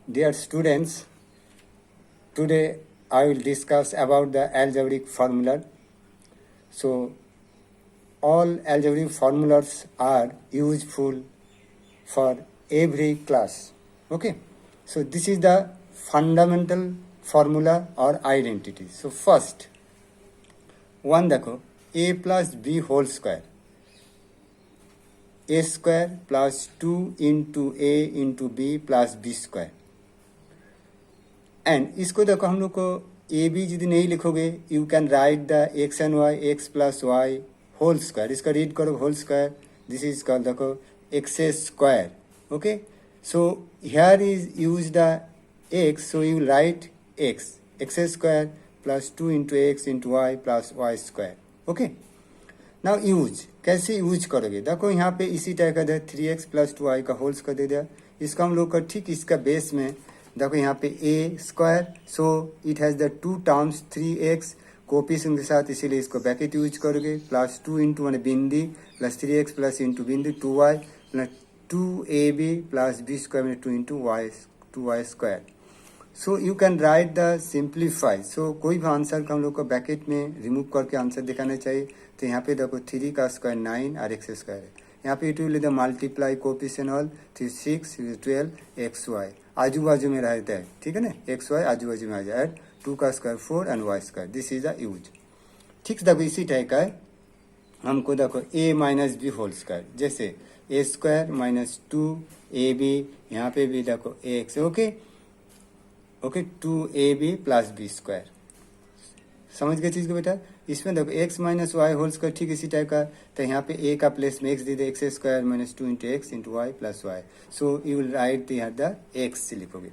Dear students, today I will discuss about the algebraic formula. So, all algebraic formulas are useful for every class. Okay, so this is the fundamental formula or identity. So first one देखो a plus b whole square, a square plus 2 into a into b plus b square. And इसको देखो हम लोग को A B यदि नहीं लिखोगे you can write the x and y x plus y whole square. इसका रीड करो whole square. This is called देखो x square. Okay, so here is use the x, so you write x x square plus 2 into x into y plus y square. Okay, now use कैसे use करोगे देखो यहाँ पे इसी type का 3x plus 2y का holes कर दे दिया. इसका हम लोग का ठीक इसका बेस में देखो यहाँ पे a square, so it has the two terms 3x coefficient के साथ, इसीलिए इसको ब्रैकेट यूज करोगे. प्लस 2 इंटू वन बिंदी प्लस 3x प्लस इंटू बिंदी 2y plus 2ab plus b square में 2 into y square. So you can write the simplify. सो कोई भी आंसर का हम लोग को ब्रैकेट में रिमूव करके आंसर दिखाना चाहिए. तो यहाँ पे देखो 3 का स्क्वायर 9 और एक्स स्क्वायर है. यहाँ पे it will the multiply coefficient all 3 6 12 x y आजू बाजू में रहता है. ठीक है ना, एक्स वाई आजू बाजू में आ जाए. 2 का square 4 and y square. This is the use. ठीक, देखो इसी टाइप का है हमको देखो a minus b whole square, जैसे a स्क्वायर माइनस 2ab, यहाँ पे भी देखो x. Okay okay 2ab plus b square. समझ गए चीज को बेटा. इसमें देखो x minus y whole square ठीक इसी टाइप का. तो यहाँ पे a का प्लेस में x दे दे, x square minus 2 into x into y plus y. So you will write the x से लिखोगे.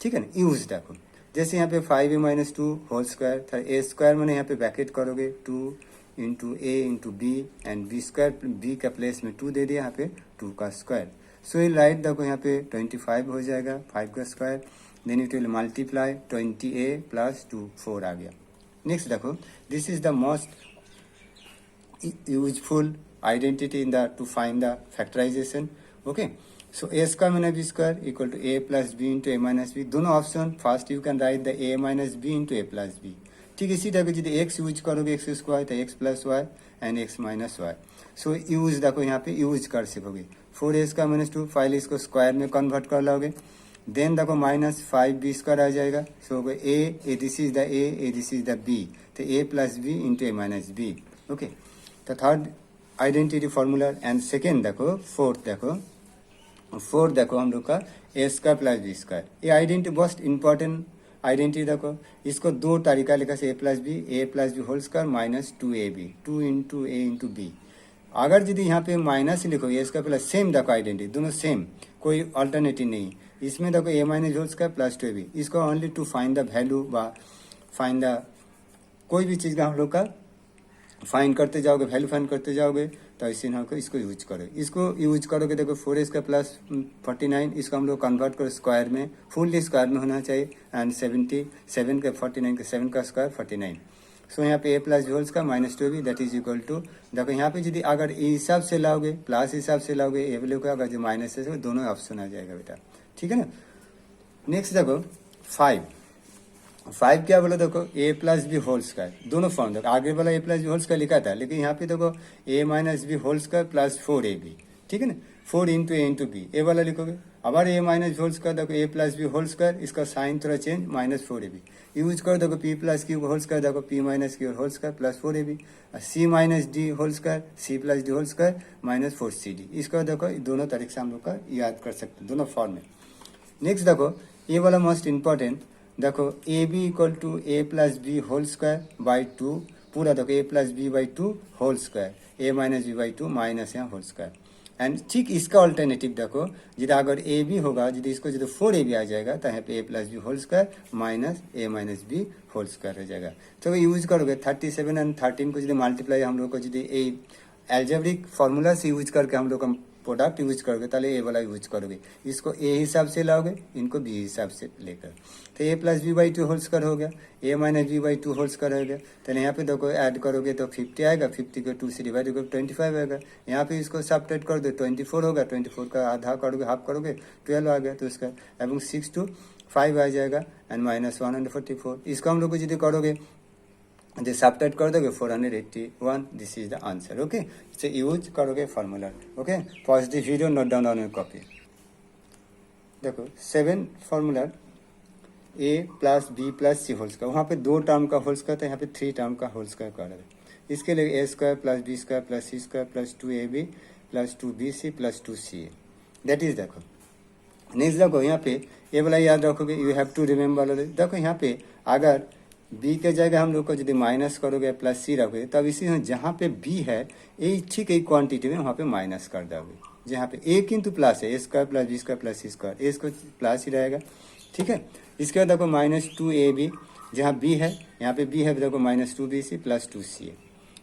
ठीक है ना. यूज देखो जैसे यहाँ पे 5a माइनस 2 होल स्क्वायर था, a स्क्वायर मैंने यहाँ पे ब्रैकेट करोगे 2 into a into b and b square, b का प्लेस में 2 दे दिया यहाँ पे 2 का स्क्वायर. सो यू राइट देखो यहाँ पे 25 हो जाएगा 5 का square. Then it will multiply 20a plus 2 4 आ गया. नेक्स्ट देखो this is the most useful identity in the to find the factorization. Okay, so a square minus b square equal to a plus b into a minus b. दोनों option first you can write the a minus b into a plus b. ठीक इसी तरह यदि x use करोगे x square तो x plus y and x minus y. So use देखो यहाँ पे यूज कर सकोगे 4a स्क्वायर माइनस 2 फाइल इसको स्क्वायर में कन्वर्ट कर लोगे. देन देखो माइनस 5b स्क्वायर आ जाएगा. So a this is the a this is the b. तो a plus b into a minus b. Okay, तो third identity formula. And second देखो फोर्थ देखो हम लोग का a square plus b square. ये आइडेंटिटी मोस्ट इंपॉर्टेंट आइडेंटिटी. देखो इसको दो तरीका लिखा से a plus b whole square minus 2ab 2 into a into b. अगर यदि यहाँ पे माइनस लिखो ए स्क्वायर प्लस सेम देखो आइडेंटिटी दोनों सेम, कोई अल्टरनेटिव नहीं. इसमें देखो a minus whole square plus 2ab. इसको only to find the value व फाइंड द कोई भी चीज़ का हम लोग का फाइंड करते जाओगे, वैल्यू फाइंड करते जाओगे तो इससे हमको इसको यूज करो. इसको यूज करोगे देखो 4a स्क्वायर प्लस 49. इसको हम लोग कन्वर्ट करो स्क्वायर में, फुल स्क्वायर में होना चाहिए. एंड 77 का 49 का 7 का स्क्वायर 49. सो यहाँ पे a plus b whole square minus 2b that is equal to देखो यहाँ पे यदि अगर ए हिसाब से लाओगे प्लस हिसाब से लाओगे ए वैल्यू का, अगर जो माइनस है दोनों ऑप्शन आ जाएगा बेटा. ठीक है ना. नेक्स्ट देखो 5 क्या बोला देखो a plus b whole square. दोनों फॉर्म देखो आगे वाला a plus b whole square लिखा था, लेकिन यहाँ पे देखो a minus b whole square plus 4ab. ठीक है ना. 4 into a into b a वाला लिखोगे. अगर a माइनस होल स्क्वायर देखो a plus b whole square, इसका साइन थोड़ा चेंज माइनस 4ab. यूज करो देखो p plus q whole square देखो p minus Q whole square plus 4ab. c minus d whole square c plus d whole square minus 4cd. इसको देखो दोनों तरीके से हम लोग का याद कर सकते हैं दोनों फॉर्म में. नेक्स्ट देखो ये वाला मोस्ट इंपॉर्टेंट देखो a b equal to a plus b whole square by 2 पूरा देखो a plus b by 2 whole square a minus b by 2 minus यहाँ होल स्क्वायर. एंड ठीक इसका अल्टरनेटिव देखो यदि अगर ए बी होगा यदि इसको यदि 4ab आ जाएगा तो यहाँ पे a plus b whole square minus a minus b whole square हो जाएगा. तो यूज करोगे 37 एंड 13 को यदि मल्टीप्लाई हम लोग को यदि ए एल्जेब्रिक फार्मूला से यूज करके हम लोग प्रोडक्ट यूज करोगे ताहले ए वाला यूज करोगे, इसको ए हिसाब से लाओगे, इनको बी हिसाब से लेकर, तो a plus b by two whole square हो गया, a minus b by two whole square हो गया। तो यहाँ पे देखो ऐड करोगे तो 50 आएगा, 50 को 2 से डिवाइड करोगे 25 आएगा। यहाँ पे इसको सब्ट्रैक्ट कर दो 24 होगा, 24 का आधा करोगे हाफ करोगे 12 आ गया, तो इसका एवं 6 to 5 आ जाएगा एंड माइनस 144। इसको हम लोग को यदि करोगे जो सब्ट्रैक्ट कर दोगे 481, this is the answer. Okay, से यूज करोगे formula. Okay, pause the video, note down on your copy. देखो 7 फार्मूला ए प्लस बी प्लस सी होल स्क्वायर, वहाँ पे 2 टर्म का होल स्क्वायर था, यहाँ पे 3 टर्म का होल स्क्वायर कर रहे हैं। इसके लिए a square plus b square plus c square plus 2ab plus 2bc plus 2ca, that is. देखो नेक्स्ट देखो यहाँ पे ये वाला याद रखोगे, यू हैव टू रिमेम्बर। देखो यहाँ पे अगर बी के जगह हम लोग को यदि माइनस करोगे प्लस सी रखोगे, तब इसी में जहाँ पे बी है ये ठीक है क्वांटिटी में वहाँ पे माइनस कर दोगे। जहाँ पे ए किंतु प्लस है, a square plus b square plus c square, a इसको प्लस ही रहेगा, ठीक है। इसके बाद देखो माइनस 2ab, जहाँ बी है यहाँ पे बी है, देखो minus 2bc plus 2ca।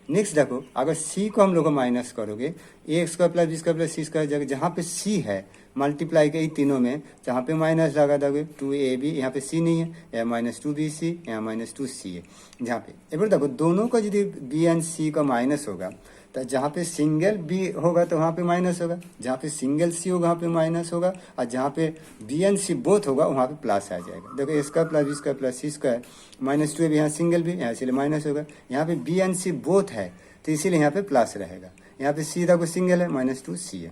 Next देखो अगर सी को हम लोग को माइनस करोगे, a square plus b square plus c square जगह जहाँ पे सी है मल्टीप्लाई के तीनों में जहाँ पे माइनस लगा दोगे 2ab, यहाँ पे सी नहीं है, यहाँ माइनस 2bc, यहाँ माइनस 2ca। जहाँ पे एक बार देखो दोनों का यदि बी एंड सी का माइनस होगा तो जहाँ पे सिंगल बी होगा तो वहाँ पे माइनस होगा, जहाँ पे सिंगल सी होगा वहाँ पे माइनस होगा, और जहाँ पे बी एंड सी बोथ होगा वहाँ पे प्लस आ जाएगा। देखो a square plus b square plus c square minus 2ab, यहाँ सिंगल भी यहाँ इसीलिए माइनस होगा, यहाँ पे बी एंड सी बोथ है तो इसीलिए यहाँ पे प्लस रहेगा। यहाँ पे सी देखो सिंगल है माइनस 2c है,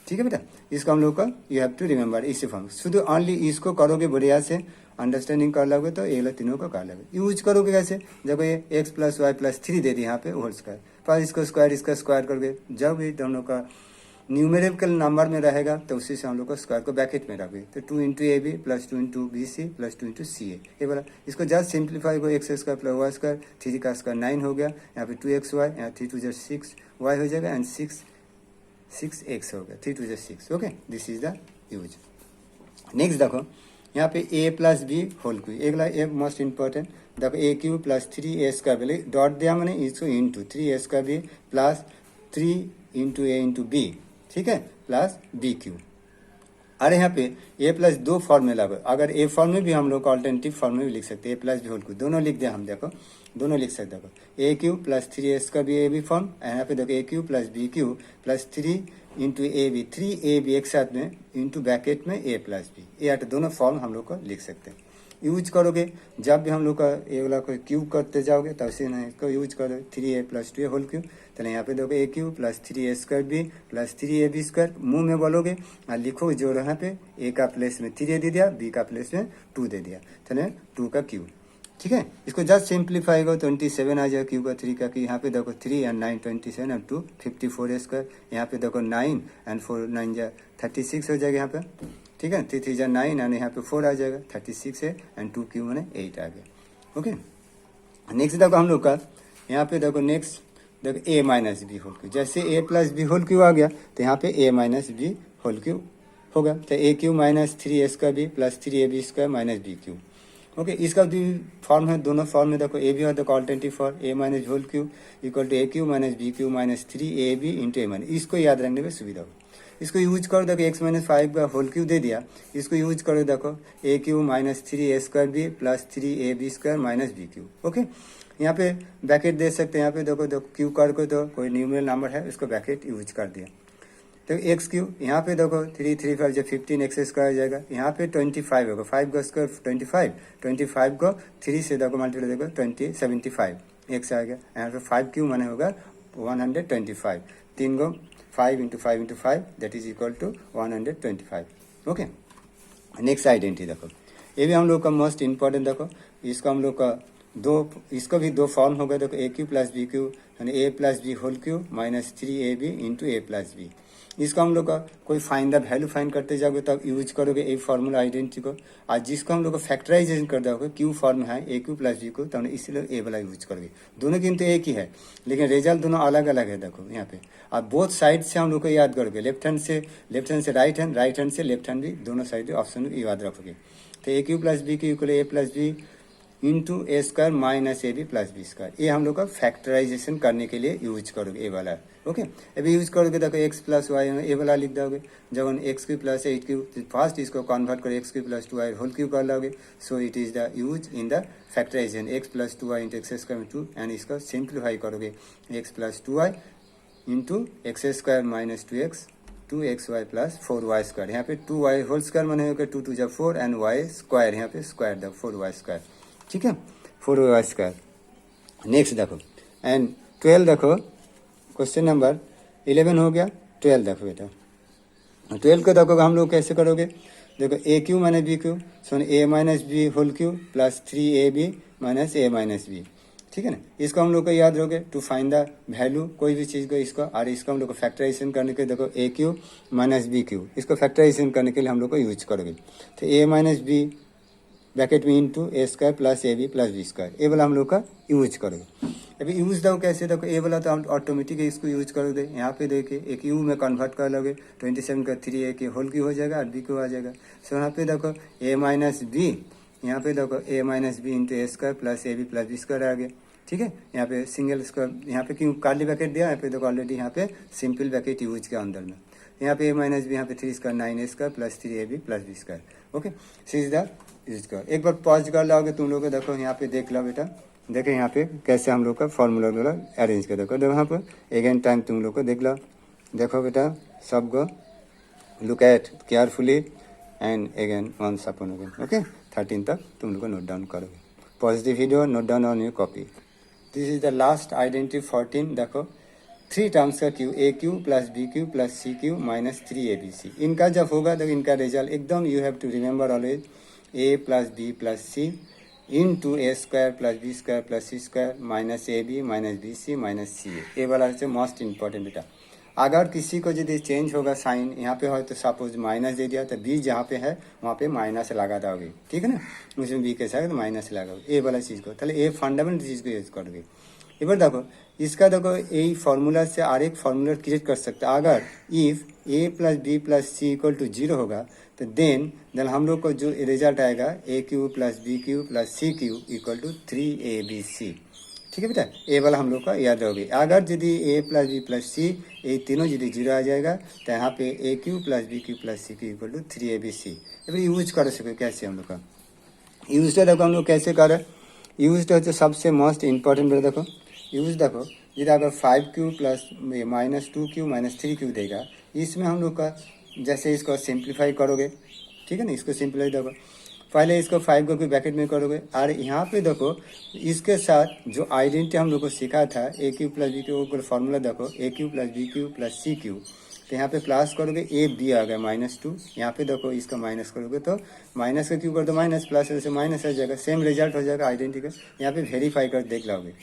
ठीक है बेटा। इसको हम लोग का यू हैव टू रिमेम्बर, इसी फॉर्म शुद्ध ओनली इसको करोगे बढ़िया से अंडरस्टैंडिंग कर लोगे तो ये तीनों को कर लोगे। यूज करोगे कैसे, जब ये एक्स प्लस वाई प्लस 3 दे दी यहाँ पे होल स्क्वायर, पर इसको स्क्वायर इसका स्क्वायर करोगे, जब ये दोनों का न्यूमेरिकल नंबर में रहेगा तो उसी से हम लोग को स्क्वायर को ब्रैकेट में रखोगे, तो 2 into a b plus 2 into b c plus 2 into c a, ये बोला। इसको जस्ट सिंप्लीफाई को x square plus y square, 3 का स्क्वायर 9 हो गया, यहाँ पे 2xy, यहाँ 3 2 6 वाई हो जाएगा एंड 6x हो गया, 3 2 6। Okay, this is the use. Next देखो यहाँ पे a plus b whole cube, एक मोस्ट इंपॉर्टेंट देखो a cube plus 3a square बोले डॉट दिया मैंने इसको into 3a square b plus 3 into a into b, ठीक है, प्लस बी क्यू। अरे यहाँ पे ए प्लस 2 फॉर्म में लगे, अगर ए फॉर्म में भी हम लोग ऑल्टरनेटिव फॉर्म में भी लिख सकते हैं, ए प्लस बी होल क्यू दोनों लिख दिया हम, देखो दोनों लिख सकते देखो ए क्यू प्लस 3a का भी ए बी फॉर्म, यहाँ पे देखो a cube plus b cube plus 3 into a b, 3ab एक साथ में इंटू ब्रैकेट में ए प्लस बी, ये दोनों फॉर्म हम लोग को लिख सकते हैं। यूज करोगे जब भी हम लोग का ए वाला को क्यूब करते जाओगे तब से ना इसको यूज करो 3a plus 2a whole cube, तो यहाँ पे देखो a cube plus 3a square b plus 3ab square, मुंह में बोलोगे और लिखो जो यहाँ पे ए का प्लेस में 3a दे दिया, बी का प्लेस में 2 दे दिया, तो 2 का क्यूब, ठीक है। इसको जस्ट सिंप्लीफाई करो 27 आ जाएगा क्यूब का 3 का, कि यहाँ पे देखो 3 एंड 9 27 एंड 2 54 स्क्वायर, यहाँ पे देखो 9 एंड 4 9 जा 36 हो जाएगा यहाँ पे, ठीक है, 3 3 जा 9 एंड यहाँ पे 4 आ जाएगा, 36 है एंड 2 क्यूब मैंने 8 आ गया। ओके, नेक्स्ट देखो हम लोग का यहाँ पे देखो नेक्स्ट देखो a minus b whole cube, जैसे a plus b whole cube आ गया तो यहाँ पे a minus b whole cube होगा, तो ए क्यूब माइनस 3a का b plus 3ab square minus b cube. Okay, इसका भी फॉर्म है, दोनों फॉर्म में देखो ए बी और देखो alternative for a minus whole cube equal to a cube minus b cube minus 3ab into a minus, इसको याद रखने में सुविधा हो। इसको यूज करो देखो एक्स माइनस 5 का होल क्यूब दे दिया, इसको यूज करो देखो a cube minus 3a square b plus 3ab square minus b cube. Okay, यहाँ पे ब्रैकेट दे सकते हैं, यहाँ पे देखो क्यू कर को तो कोई न्यूमेरिकल नंबर है उसको ब्रैकेट यूज कर दिया, तो एक्स क्यूब यहाँ पे देखो 3 3 5 जब 15x स्क्वायर जाएगा, यहाँ पे 25 होगा, 5 का स्क्वायर 25 को 3 से देखो मल्टीप्लाई देखो 75 एक्स आ गया, यहाँ पे 5 क्यूब माने होगा 125, 3 को 5 into 5 into 5 that is equal to 125। Okay, next identity देखो, ये भी हम लोग का मोस्ट इंपॉर्टेंट, देखो इसका हम लोग का इसको भी 2 फॉर्म होगा, देखो a cube plus b cube यानी a plus b whole cube minus 3ab into a plus b. इसको हम लोग का कोई फाइंड द वैल्यू फाइंड करते जाओगे तब यूज करोगे ए फॉर्मूला आइडेंटिटी को, आज जिसको हम लोग को फैक्टराइजेशन कर दोगे क्यू फॉर्म है ए क्यू प्लस बी को, तब इसीलिए ए वाला यूज करोगे। दोनों किंतु एक ही है लेकिन रिजल्ट दोनों अलग अलग है, देखो यहाँ पे आप बोथ साइड से हम लोग को याद करोगे, लेफ्ट हैंड से राइट हैंड से लेफ्ट हैंड भी, दोनों साइड ऑप्शन याद रखोगे। तो a cube plus b cube equal a plus b into a square minus a b plus b square. ये हम लोग का फैक्टराइजेशन करने के लिए यूज करोगे ए वाला। ओके, अभी यूज करोगे देखो एक्स प्लस वाई ए वाला लिख दोगे। जब x cube plus 8 cube first इसको कन्वर्ट करो x cube plus 2y whole cube कर लोगे। So it is the use in the factorization x plus 2y into x square 2 and इसको सिंप्लीफाई करोगे x plus 2y into x square minus 2x 2xy plus 4y square. यहाँ पे 2y whole square मैंने होगा 2 2 जा 4 and y square यहाँ पे square the 4y square. ठीक है, 4y स्क्वायर। नेक्स्ट देखो एंड 12 देखो, क्वेश्चन नंबर 11 हो गया। 12 देखो बेटा, 12 को देखो हम लोग कैसे करोगे। देखो a cube minus b cube so a minus b whole cube plus 3ab minus a minus b. ठीक है ना, इसको हम लोग को याद रहोगे टू फाइंड द वैल्यू कोई भी चीज़ को इसको, और इसको हम लोग को फैक्टराइजेशन करने के देखो a cube minus b cube, इसको फैक्टराइजेशन करने के लिए हम लोग को यूज करोगे। तो ए माइनस बी ब्रैकेट में into a square plus a b plus b square, a वाला हम लोग का यूज करोगे। अभी यूज दो कैसे, देखो ए वाला तो हम ऑटोमेटिक इसको यूज करोगे। यहाँ पे देखिए एक यू में कन्वर्ट कर लोगे 27 का 3a के होल क्यू हो जाएगा और बी क्यू आ जाएगा। सो यहाँ पे देखो ए माइनस बी, यहाँ पे देखो a minus b into a square plus a b plus b square आ गया। ठीक है, यहाँ पे सिंगल स्क्वायर, यहाँ पे क्यों कार्ली ब्रैकेट दिया, यहाँ पे देखो ऑलरेडी यहाँ पे सिंपल ब्रैकेट यूज के अंदर में। यहाँ पे ए माइनस बी, यहाँ पे 3 स्क्वायर 9a स्क्वायर plus 3ab plus b square. Okay, sees the use कर। एक बार पॉज कर लोगे तुम लोग, देखो यहाँ पे देख लो बेटा, देखो यहाँ पे कैसे हम लोग का फॉर्मूला अरेंज कर देखो यहाँ पर अगेन टाइम तुम लोग को देख लो। देखो बेटा सबको look at carefully and again once upon again. Okay, 13 तक तुम लोग को नोट डाउन करोगे। Positive video note down on your copy. This is the last identity 14। देखो 3 टर्म्स का cube a cube plus b cube plus c cube minus 3abc। इनका जब होगा तो इनका रिजल्ट एकदम you have to remember always a plus b plus c into a square plus b square plus c square minus a b minus b c minus c a वाला है most important बेटा। अगर किसी को यदि change होगा sign, यहाँ पे हो तो सपोज माइनस दे दिया तो बी जहाँ पे है वहाँ पे माइनस लगा दोगे। ठीक है ना, उसमें बी के साथ माइनस लगाओगे ए वाला चीज़ को, ताहले ए फंडामेंटल चीज़ को यूज करोगे। এবার দেখো इसका देखो यही फॉर्मूला से और एक फॉर्मूला क्रिएट कर सकते हैं। अगर if a plus b plus c equal to 0 होगा तो देन हम लोग को जो रिजल्ट आएगा a cube plus b cube plus c cube equal to 3abc। ठीक है बेटा, ए वाला हम लोग का याद रहोगे। अगर यदि a plus b plus c ये तीनों यदि 0 आ जाएगा तो यहाँ पे a cube plus b cube plus c cube equal to 3abc। এবার यूज कर सके कैसे हम लोग का यूज देखो हम लोग कैसे करें। यूज हो सबसे मोस्ट इंपॉर्टेंट बेटा, देखो यूज देखो यदि अगर 5q plus minus 2q minus 3q देगा, इसमें हम लोग का जैसे इसको सिंप्लीफाई करोगे। ठीक है ना, इसको सिंप्लीफाई देखो पहले इसको 5 को ब्रैकेट में करोगे और यहाँ पे देखो इसके साथ जो आइडेंटिटी हम लोग को सीखा था a cube plus b cube का फॉर्मूला देखो a cube plus b cube plus c cube, तो यहाँ पे प्लस करोगे ए बी आ गया -2। यहाँ पे देखो इसका माइनस करोगे तो माइनस का क्यू कर दो माइनस प्लस से माइनस आ जाएगा, सेम रिजल्ट हो जाएगा आइडेंटिटी का। यहाँ पे वेरीफाई कर देख लोगे,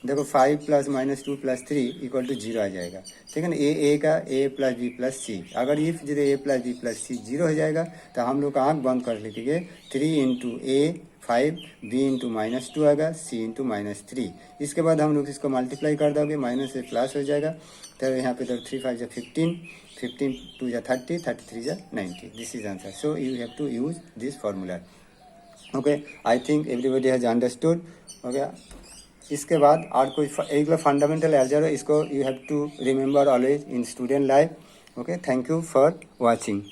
देखो 5 प्लस -2 प्लस 3 इक्वल टू 0 आ जाएगा। ठीक है ना, ए का ए प्लस बी प्लस सी, अगर इफ यदि ए प्लस बी प्लस सी 0 हो जाएगा तो हम लोग का आँख बंद कर लेंगे 3 इंटू ए 5 बी इंटू -2 आएगा सी इंटू -3। इसके बाद हम लोग इसको मल्टीप्लाई कर दोगे, माइनस से प्लस हो जाएगा। तो यहाँ पे तो 3 5 जा 15, 15 2 जा 30, 33 जा 90। This is answer. So you have to use this formula. Okay, I think everybody has understood. Okay, इसके बाद और कोई एक फंडामेंटल एल्जेब्रा, इसको you have to remember always in student life. Okay, thank you for watching.